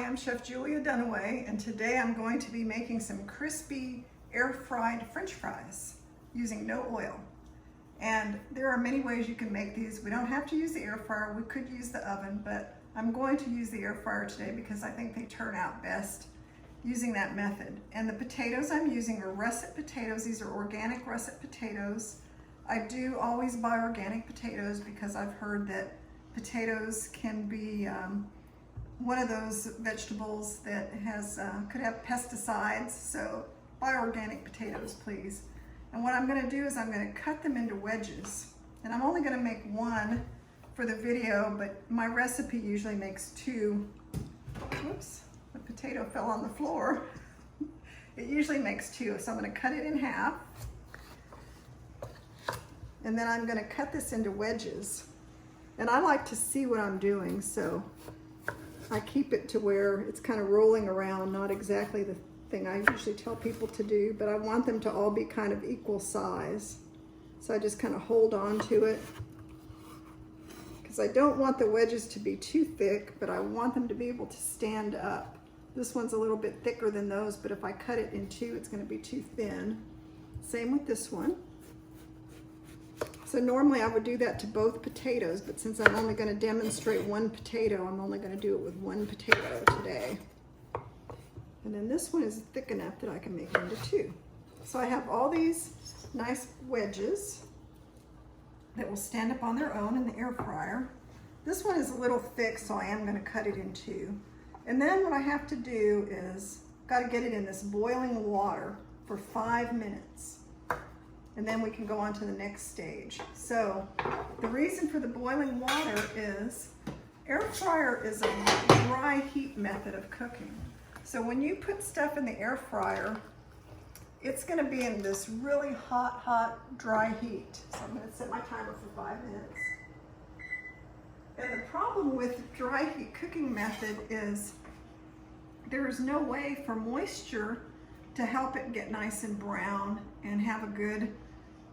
Hi, I'm Chef Julia Dunaway, and today I'm going to be making some crispy air-fried French fries using no oil. And there are many ways you can make these. We don't have to use the air fryer. We could use the oven, but I'm going to use the air fryer today because I think they turn out best using that method. And the potatoes I'm using are russet potatoes. These are organic russet potatoes. I do always buy organic potatoes because I've heard that potatoes can be one of those vegetables that has could have pesticides, so buy organic potatoes, please. And what I'm going to do is I'm going to cut them into wedges, and I'm only going to make one for the video, but my recipe usually makes two. Whoops, the potato fell on the floor. It usually makes two, so I'm going to cut it in half, and then I'm going to cut this into wedges. And I like to see what I'm doing, so I keep it to where it's kind of rolling around, not exactly the thing I usually tell people to do, but I want them to all be kind of equal size. So I just kind of hold on to it because I don't want the wedges to be too thick, but I want them to be able to stand up. This one's a little bit thicker than those, but if I cut it in two, it's going to be too thin. Same with this one. So normally I would do that to both potatoes, but since I'm only going to demonstrate one potato, I'm only going to do it with one potato today. And then this one is thick enough that I can make it into two. So I have all these nice wedges that will stand up on their own in the air fryer. This one is a little thick, so I am going to cut it in two. And then what I have to do is, got to get it in this boiling water for 5 minutes. And then we can go on to the next stage. So the reason for the boiling water is air fryer is a dry heat method of cooking. So when you put stuff in the air fryer, it's going to be in this really hot, dry heat. So I'm going to set my timer for 5 minutes. And the problem with the dry heat cooking method is there is no way for moisture to help it get nice and brown and have a good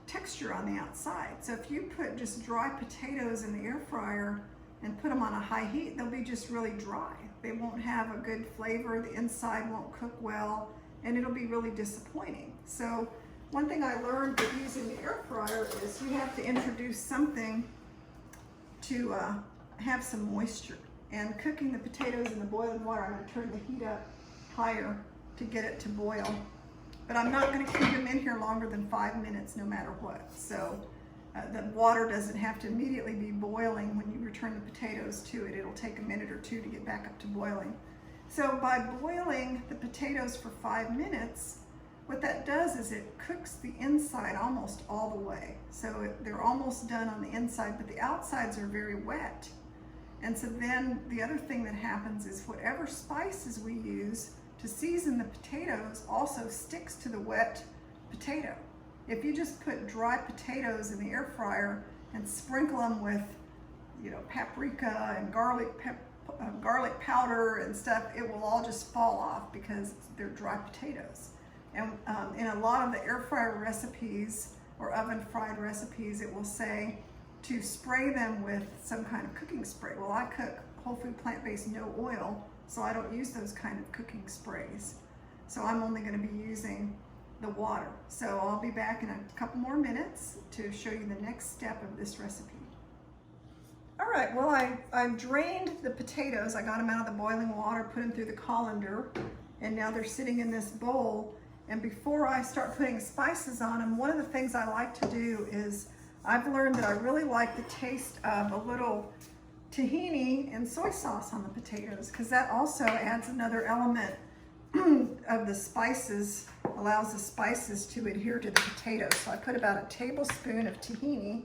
texture on the outside. So if you put just dry potatoes in the air fryer and put them on a high heat, they'll be just really dry. They won't have a good flavor, the inside won't cook well, and it'll be really disappointing. So one thing I learned with using the air fryer is you have to introduce something to have some moisture. And cooking the potatoes in the boiling water, I'm going to turn the heat up higher to get it to boil. But I'm not going to keep them in here longer than 5 minutes no matter what. So the water doesn't have to immediately be boiling when you return the potatoes to it. It'll take a minute or two to get back up to boiling. So by boiling the potatoes for 5 minutes, what that does is it cooks the inside almost all the way. So they're almost done on the inside, but the outsides are very wet. And so then the other thing that happens is whatever spices we use to season the potatoes also sticks to the wet potato. If you just put dry potatoes in the air fryer and sprinkle them with, paprika and garlic powder and stuff, it will all just fall off because they're dry potatoes. And in a lot of the air fryer recipes or oven fried recipes, it will say to spray them with some kind of cooking spray. Well, I cook whole food plant-based no oil, so I don't use those kind of cooking sprays. So I'm only going to be using the water. So I'll be back in a couple more minutes to show you the next step of this recipe. All right, well, I drained the potatoes. I got them out of the boiling water, put them through the colander, and now they're sitting in this bowl. And before I start putting spices on them, one of the things I like to do is I've learned that I really like the taste of a little tahini and soy sauce on the potatoes, because that also adds another element of the spices, allows the spices to adhere to the potatoes. So I put about a tablespoon of tahini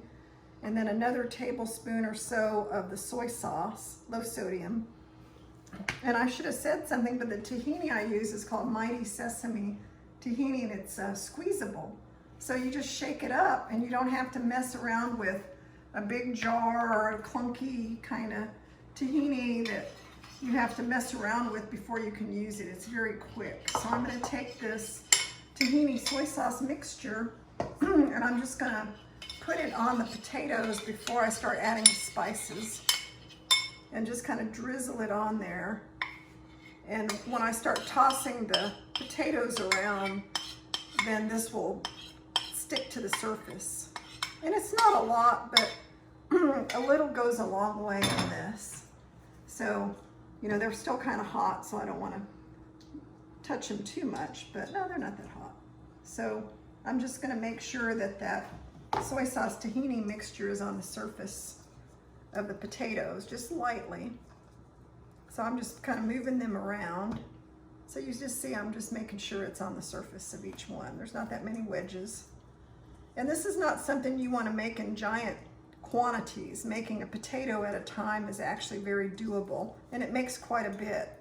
and then another tablespoon or so of the soy sauce, low sodium. And I should have said something, but the tahini I use is called Mighty Sesame tahini, and it's squeezable. So you just shake it up and you don't have to mess around with a big jar or a clunky kind of tahini that you have to mess around with before you can use it. It's very quick. So I'm going to take this tahini soy sauce mixture and I'm just going to put it on the potatoes before I start adding spices, and just kind of drizzle it on there. And when I start tossing the potatoes around, then this will stick to the surface. And it's not a lot, but a little goes a long way in this. So, you know, they're still kind of hot, so I don't want to touch them too much, but no, they're not that hot. So I'm just going to make sure that that soy sauce tahini mixture is on the surface of the potatoes, just lightly. So I'm just kind of moving them around. So you just see I'm just making sure it's on the surface of each one. There's not that many wedges. And this is not something you want to make in giant quantities. Making a potato at a time is actually very doable, and it makes quite a bit.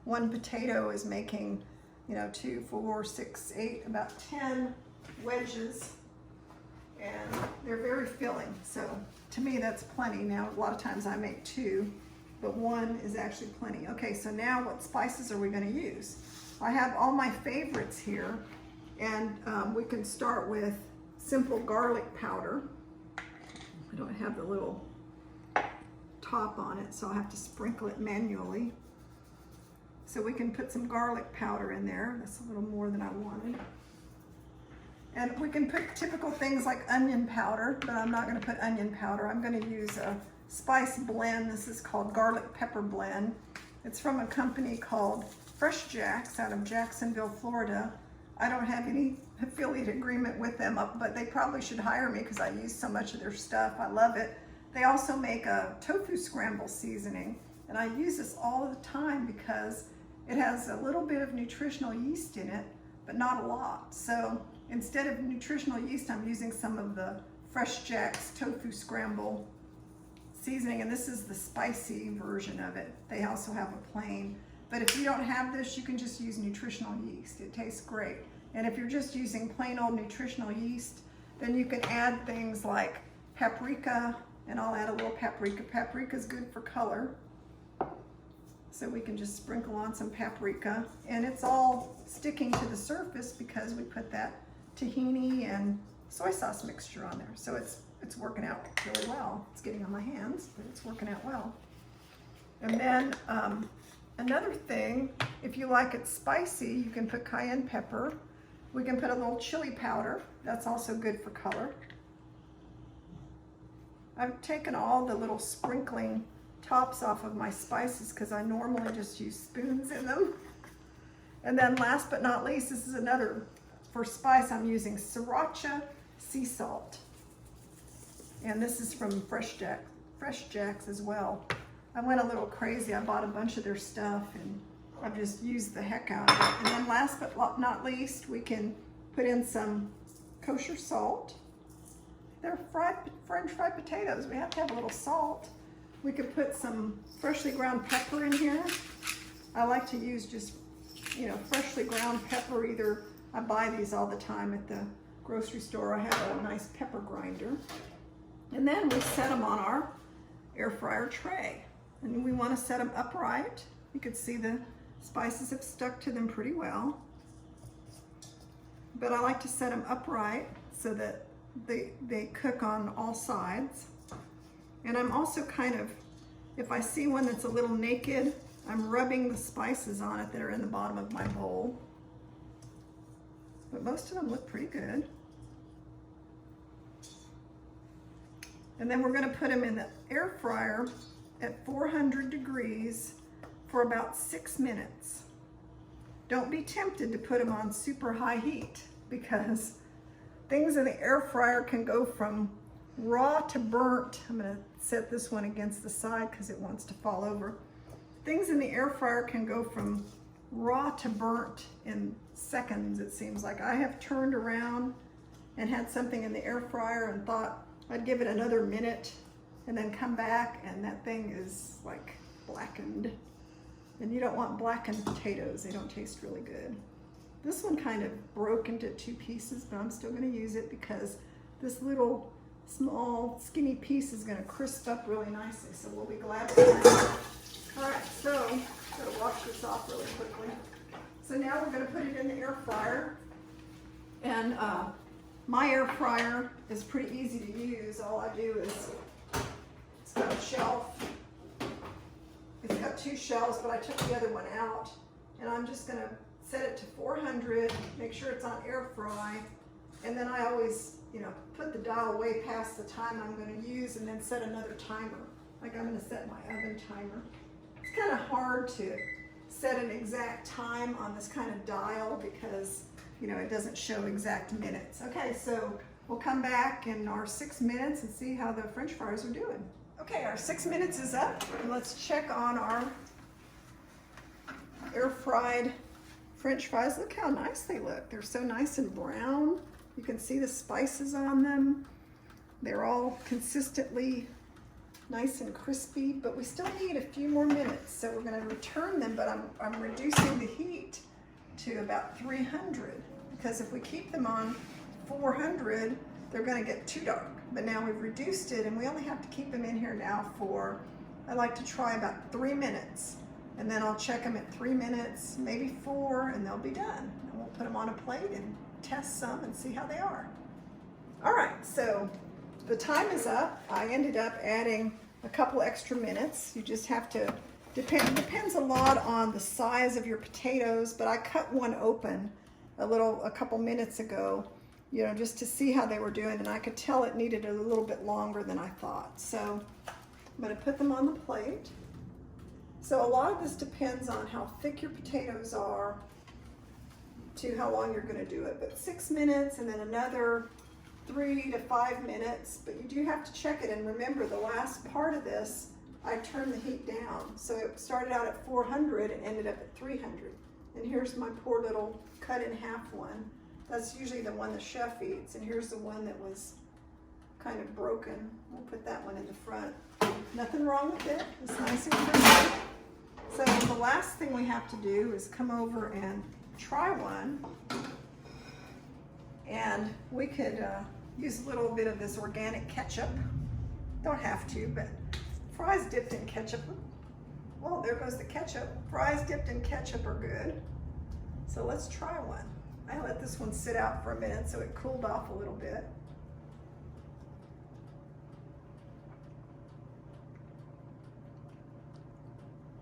One potato is making, you know, 2, 4, 6, 8, about 10 wedges, and they're very filling. So to me, that's plenty. Now, a lot of times I make 2, but 1 is actually plenty. Okay, so now what spices are we going to use? I have all my favorites here, and we can start with simple garlic powder. I don't have the little top on it, so I'll have to sprinkle it manually. So we can put some garlic powder in there. That's a little more than I wanted. And we can put typical things like onion powder, but I'm not going to put onion powder. I'm going to use a spice blend. This is called garlic pepper blend. It's from a company called Fresh Jax out of Jacksonville, Florida. I don't have any affiliate agreement with them, but they probably should hire me because I use so much of their stuff. I love it. They also make a tofu scramble seasoning, and I use this all the time because it has a little bit of nutritional yeast in it, but not a lot. So instead of nutritional yeast, I'm using some of the Fresh Jax tofu scramble seasoning, and this is the spicy version of it. They also have a plain, but if you don't have this, you can just use nutritional yeast. It tastes great. And if you're just using plain old nutritional yeast, then you can add things like paprika, and I'll add a little paprika. Paprika is good for color. So we can just sprinkle on some paprika, and it's all sticking to the surface because we put that tahini and soy sauce mixture on there. So it's working out really well. It's getting on my hands, but it's working out well. And then another thing, if you like it spicy, you can put cayenne pepper. We can put a little chili powder. That's also good for color. I've taken all the little sprinkling tops off of my spices because I normally just use spoons in them. And then last but not least, this is another, for spice, I'm using Sriracha Sea Salt. And this is from Fresh Jax as well. I went a little crazy. I bought a bunch of their stuff and I've just used the heck out of it. And then last but not least, we can put in some kosher salt. They're French fried potatoes. We have to have a little salt. We could put some freshly ground pepper in here. I like to use just, you know, freshly ground pepper. Either I buy these all the time at the grocery store. I have a nice pepper grinder. And then we set them on our air fryer tray. And we want to set them upright. You can see the spices have stuck to them pretty well. But I like to set them upright so that they cook on all sides. And I'm also kind of, if I see one that's a little naked, I'm rubbing the spices on it that are in the bottom of my bowl. But most of them look pretty good. And then we're going to put them in the air fryer at 400 degrees for about 6 minutes. Don't be tempted to put them on super high heat because things in the air fryer can go from raw to burnt. I'm going to set this one against the side because it wants to fall over. Things in the air fryer can go from raw to burnt in seconds, it seems like. I have turned around and had something in the air fryer and thought I'd give it another minute and then come back and that thing is like blackened. And you don't want blackened potatoes. They don't taste really good. This one kind of broke into 2 pieces, but I'm still going to use it because this little small skinny piece is going to crisp up really nicely. So we'll be glad to that. All right, so I'm going to wash this off really quickly. So now we're going to put it in the air fryer. And my air fryer is pretty easy to use. All I do is, it's got a shelf. It's got 2 shelves, but I took the other one out and I'm just gonna set it to 400, make sure it's on air fry, and then I always, you know, put the dial way past the time I'm gonna use and then set another timer. Like I'm gonna set my oven timer. It's kind of hard to set an exact time on this kind of dial because, you know, it doesn't show exact minutes. Okay, so we'll come back in our 6 minutes and see how the French fries are doing. Okay, our 6 minutes is up, and let's check on our air fried French fries. Look how nice they look. They're so nice and brown. You can see the spices on them. They're all consistently nice and crispy, but we still need a few more minutes. So we're gonna return them, but I'm reducing the heat to about 300, because if we keep them on 400, they're gonna get too dark. But now we've reduced it, and we only have to keep them in here now for, I like to try about 3 minutes. And then I'll check them at 3 minutes, maybe 4, and they'll be done. And we'll put them on a plate and test some and see how they are. All right, so the time is up. I ended up adding a couple extra minutes. You just have to, depends a lot on the size of your potatoes, but I cut one open a couple minutes ago, you know, just to see how they were doing, and I could tell it needed a little bit longer than I thought. So I'm gonna put them on the plate. So a lot of this depends on how thick your potatoes are to how long you're gonna do it, but 6 minutes and then another 3 to 5 minutes, but you do have to check it. And remember, the last part of this, I turned the heat down. So it started out at 400 and ended up at 300. And here's my poor little cut in half one. That's usually the one the chef eats. And here's the one that was kind of broken. We'll put that one in the front. Nothing wrong with it. It's nice and crispy. So the last thing we have to do is come over and try one. And we could use a little bit of this organic ketchup. Don't have to, but fries dipped in ketchup. Well, there goes the ketchup. Fries dipped in ketchup are good. So let's try one. I let this one sit out for a minute so it cooled off a little bit.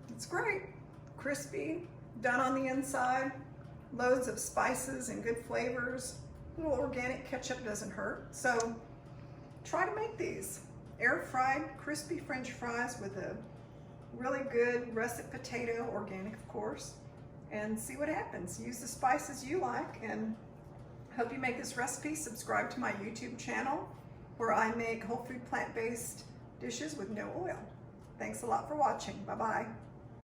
It's great. Crispy, done on the inside, loads of spices and good flavors. A little organic ketchup doesn't hurt. So try to make these. Air fried crispy French fries with a really good russet potato, organic of course, and see what happens. Use the spices you like, and hope you make this recipe. Subscribe to my YouTube channel where I make whole food plant-based dishes with no oil. Thanks a lot for watching. Bye-bye.